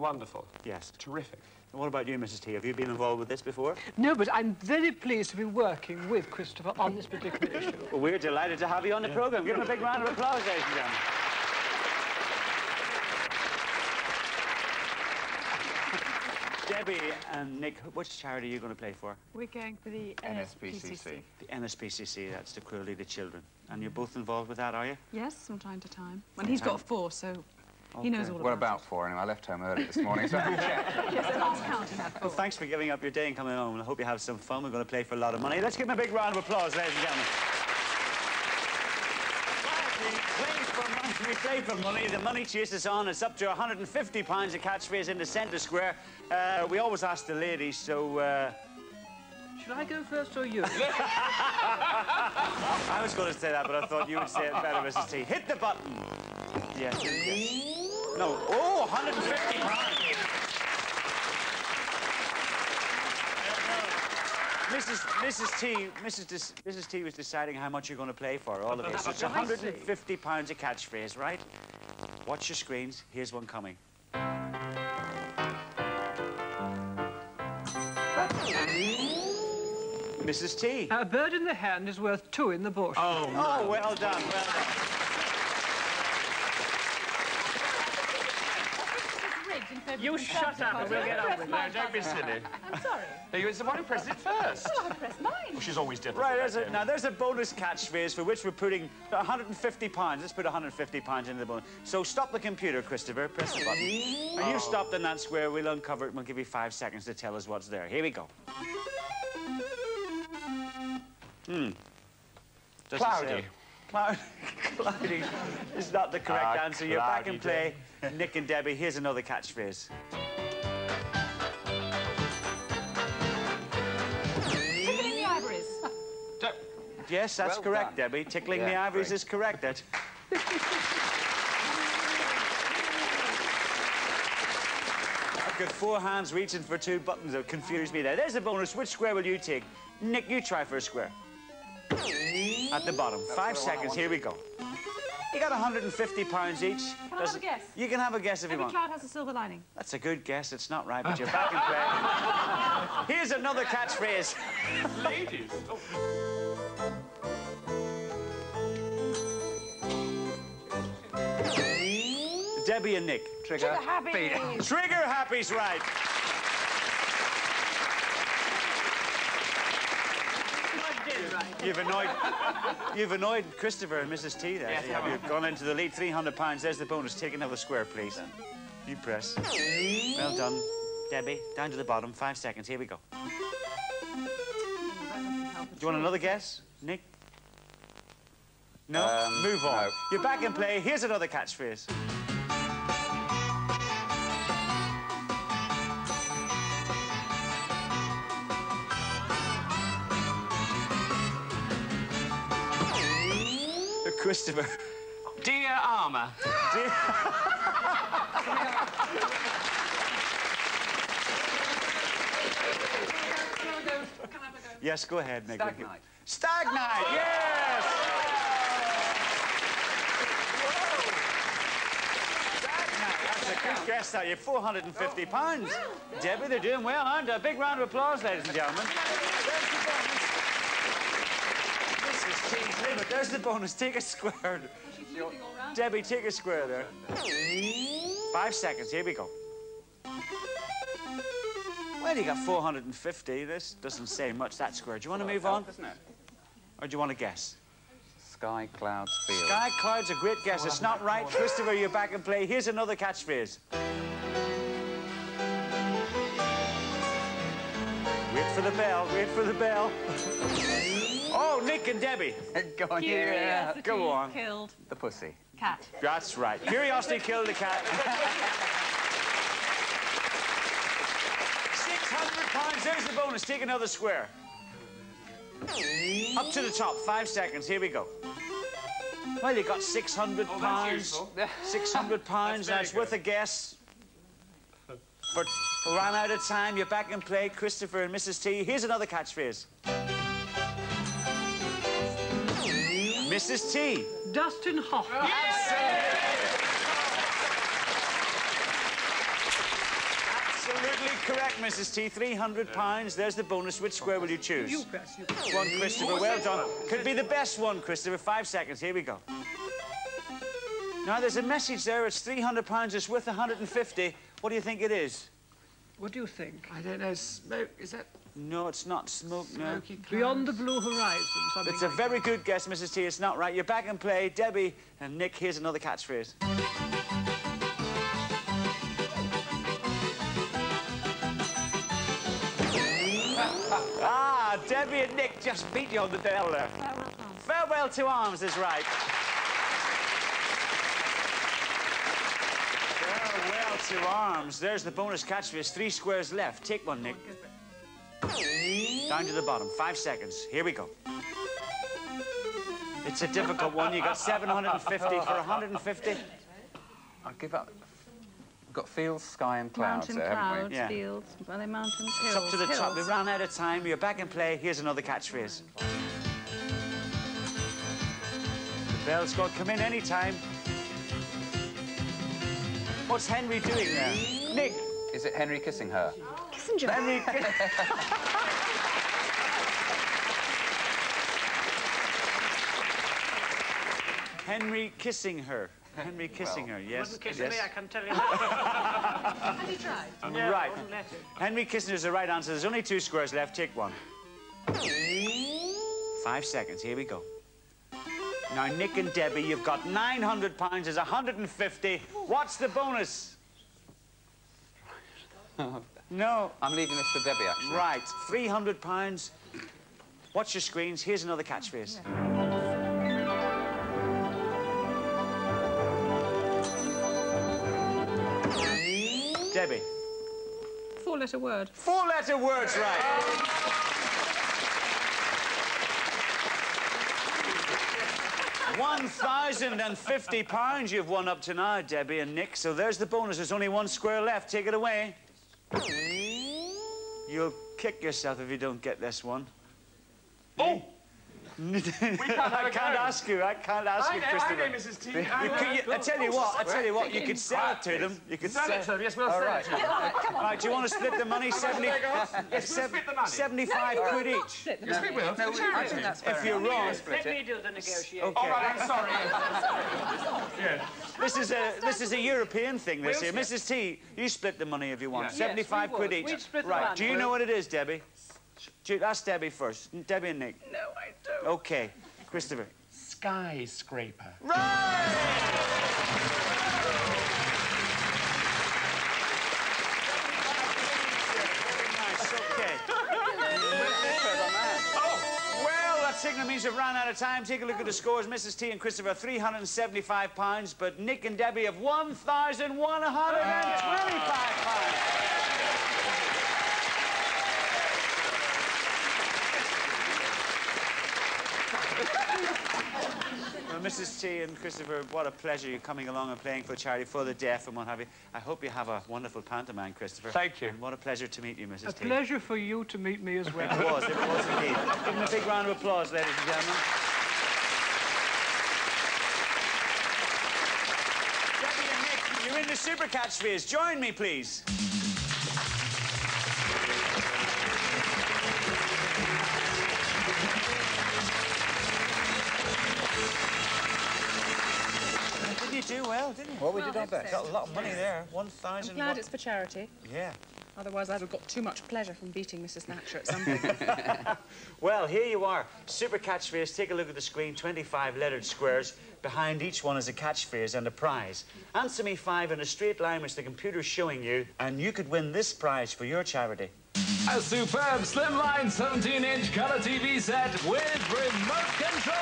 wonderful. Yes. Terrific. And what about you, Mrs. T? Have you been involved with this before? No, but I'm very pleased to be working with Christopher on this particular issue. Well, we're delighted to have you on the programme. Give him a big round of applause, ladies and gentlemen. Debbie and Nick, which charity are you going to play for? We're going for the NSPCC. The NSPCC, that's the Cruelty to Children. And you're both involved with that, are you? Yes, from time to time. Well, he's got 4, so he knows all about it. What about 4 anyway? I left home early this morning, so I haven't checked. Yes, the last count he had 4. Well, thanks for giving up your day and coming home. I hope you have some fun. We're going to play for a lot of money. Let's give him a big round of applause, ladies and gentlemen. We play for money. The money chase is on. It's up to £150 a catchphrase in the centre square. We always ask the ladies, so... Should I go first or you? I was going to say that, but I thought you would say it better, Mrs. T. Hit the button. Yes. No. Oh, £150. Mrs. T was deciding how much you're going to play for, all of this. It's £150 a catchphrase, right? Watch your screens. Here's one coming. Mrs. T. A bird in the hand is worth 2 in the bush. Oh, no. Oh, well done, well done. You shut up and we'll get on with it. No, don't be silly. I'm sorry. No, you was the one who pressed it first. Well, I pressed mine. Well, she's always different. Right, now there's a bonus catchphrase for which we're putting £150. Let's put £150 into the bonus. So stop the computer, Christopher. Press the button. And you stopped in that square. We'll uncover it and we'll give you 5 seconds to tell us what's there. Here we go. Cloudy. Cloudy is not the correct answer. You're back in play. Nick and Debbie, here's another catchphrase. Tickling the ivories. Yes, that's correct, done. Debbie. Tickling the ivories is correct, that. I've got 4 hands reaching for 2 buttons. That confused me there. There's a bonus. Which square will you take? Nick, you try for a square. At the bottom. 5 seconds. Here we go. You got £150 each. Can I have a guess? You can have a guess if you want. Every cloud has a silver lining. That's a good guess. It's not right, but you're back in play. Here's another catchphrase. Ladies. Oh. Debbie and Nick. Trigger happy. Trigger happy's right. You've annoyed Christopher and Mrs. T there. Yes, You've gone into the lead. £300. There's the bonus. Take another square, please. You press. Well done. Debbie, down to the bottom. 5 seconds. Here we go. Do you want another guess, Nick? No? Move on. No. You're back in play. Here's another catchphrase. Christopher. Dear Armour. Yes, go ahead, Nick. Stag night. Stag night, yes! Stag night, that's a good guess, that. You're £450. Debbie, they're doing well, aren't they? A big round of applause, ladies and gentlemen. There's the bonus. Take a square. Debbie, take a square there. 5 seconds. Here we go. Well, you got 450. This doesn't say much, that square. Do you want to move on? Or do you want to guess? Sky, clouds, field. Sky, clouds, a great guess. It's not right. Christopher, you're back in play. Here's another catchphrase. Wait for the bell. Wait for the bell. Oh, Nick and Debbie. Go on, Curiosity Go on. killed the pussy. cat. That's right. Curiosity killed the cat. £600. There's the bonus. Take another square. Up to the top. 5 seconds. Here we go. Well, you got £600. Oh, that's useful. £600. That's worth a guess. But we ran out of time. You're back in play. Christopher and Mrs. T. Here's another catchphrase. Mrs. T. Dustin Hoffman. Absolutely correct, Mrs. T. £300. There's the bonus. Which square will you choose? You press. You press. One, Christopher. Well done. Could be the best one, Christopher. 5 seconds. Here we go. Now, there's a message there. It's £300. It's worth 150. What do you think it is? What do you think? I don't know. Smoke. Is that No, it's not smoke, no. smoky clouds? Beyond the blue horizon, something It's a like very good guess, Mrs. T. It's not right. You're back in play. Debbie and Nick, here's another catchphrase. Ah, Debbie and Nick just beat you on the bell there. Farewell to arms is right. Farewell to arms. There's the bonus catchphrase. 3 squares left. Take one, Nick. Down to the bottom. 5 seconds. Here we go. It's a difficult one. You got 750 for 150. I'll give up. We've got fields, sky and clouds Mountain there, haven't clouds, we? Yeah. fields, well, they're mountains, hills. It's up to the top. We hills. ran out of time. You're back in play. Here's another catchphrase. The bell's got to come in any time. What's Henry doing there? Nick. Is it Henry kissing her? Kissinger. Henry. Henry kissing her. Henry kissing her, yes. Wouldn't kiss yes. me, I can tell you. Have you tried? Yeah, Right. wouldn't let it. Henry kissing is the right answer. There's only 2 squares left. Take one. 5 seconds. Here we go. Now, Nick and Debbie, you've got £900. There's 150. What's the bonus? No. I'm leaving this to Debbie, actually. Right. £300. Watch your screens. Here's another catchphrase. Debbie. 4-letter word. 4-letter words, right. £1,050 you've won up to now, Debbie and Nick. So there's the bonus. There's only 1 square left. Take it away. You'll kick yourself if you don't get this one. Oh! I can't ask you. I can't ask you, Christopher. Okay, Mrs. T. I tell you what, you could sell it to them. You could Sell it to them. Yes, we'll sell it to them. Right, do you want to split the money? 70, Yes, we'll split the money. 75 quid each. Split the Yes, money. we will. No, I think that's fair If you're enough. wrong, Let me do the negotiation. okay. All right, I'm sorry. Yes. This is a European thing, this here. Mrs. T, you split the money if you want. Yeah. 75 Yes, we quid would. each. We'd split the Right, money. do you know what it is, Debbie? Ask Debbie first. Debbie and Nick. No, I don't. Okay. Christopher. Skyscraper. Well, that signal means we've run out of time. Take a look at the scores. Mrs. T and Christopher, £375, but Nick and Debbie have £1,125. Well, Mrs. T and Christopher, what a pleasure you coming along and playing for charity for the deaf and what have you. I hope you have a wonderful pantomime, Christopher. Thank you. And what a pleasure to meet you, Mrs. A T. pleasure for you to meet me as well. It was indeed. Give them a big round of applause, ladies and gentlemen. Debbie and Nick, you're in the Super Catchphrase. Join me, please. Did you do well, didn't you? Well, we did our best. Got a lot of money there. 1,000. I'm glad it's for charity. Yeah. Otherwise, I'd have got too much pleasure from beating Mrs. Thatcher at something. Well, here you are. Super catchphrase. Take a look at the screen. 25 lettered squares. Behind each one is a catchphrase and a prize. Answer me 5 in a straight line which the computer's showing you, and you could win this prize for your charity. A superb slimline 17-inch color TV set with remote control.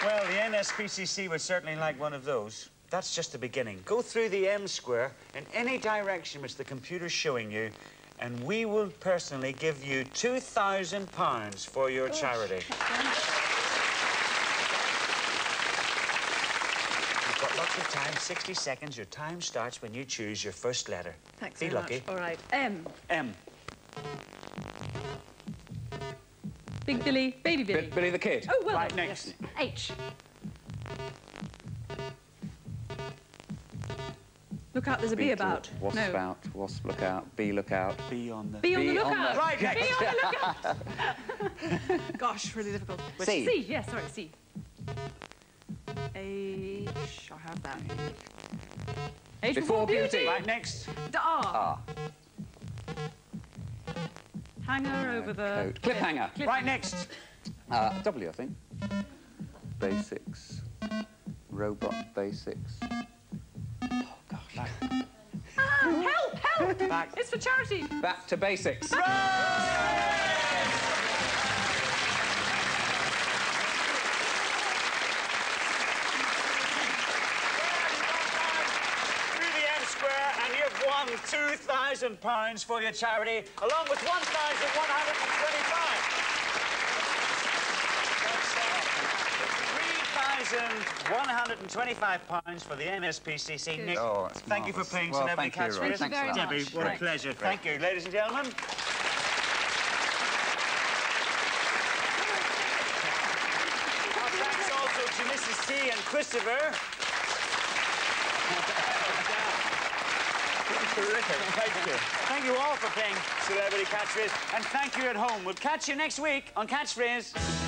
Well, the NSPCC would certainly like one of those. That's just the beginning. Go through the M square in any direction which the computer's showing you, and we will personally give you £2,000 for your charity. You've got lots of time, 60 seconds. Your time starts when you choose your first letter. Thanks Be very lucky. much. All right. M. M. Big Billy, Baby Billy. Billy the Kid. Oh, well. Right, next. Yes. H. Look out, there's a bee about. Wasp No. about. Wasp, look out. Bee, look out. Be on the... Be on the Bee on lookout. the- Right, Be next. on the lookout. Gosh, really difficult. C. C, yes, sorry, C. H, I have that. H Before beauty. Right, next. The R. R. Hanger over the... Coat. Cliffhanger. Cliff. Right, next. W, I think. Basics. Robot basics. Oh, gosh. Help, help! Back. It's for charity. Back to basics. Through the M Square, and you've won £2,000 for your charity, along with £1,125. £3,125 for the MSPCC. Good. Nick, Oh, that's thank you for marvellous. playing Well, Celebrity thank you, Roy. Catchphrase. Thanks very for that. Debbie, what a Great. pleasure. Great. Thank you, ladies and gentlemen. Our thanks also to Mrs. T and Christopher. Terrific. Thank you. Thank you all for playing Celebrity Catchphrase, and thank you at home. We'll catch you next week on Catchphrase.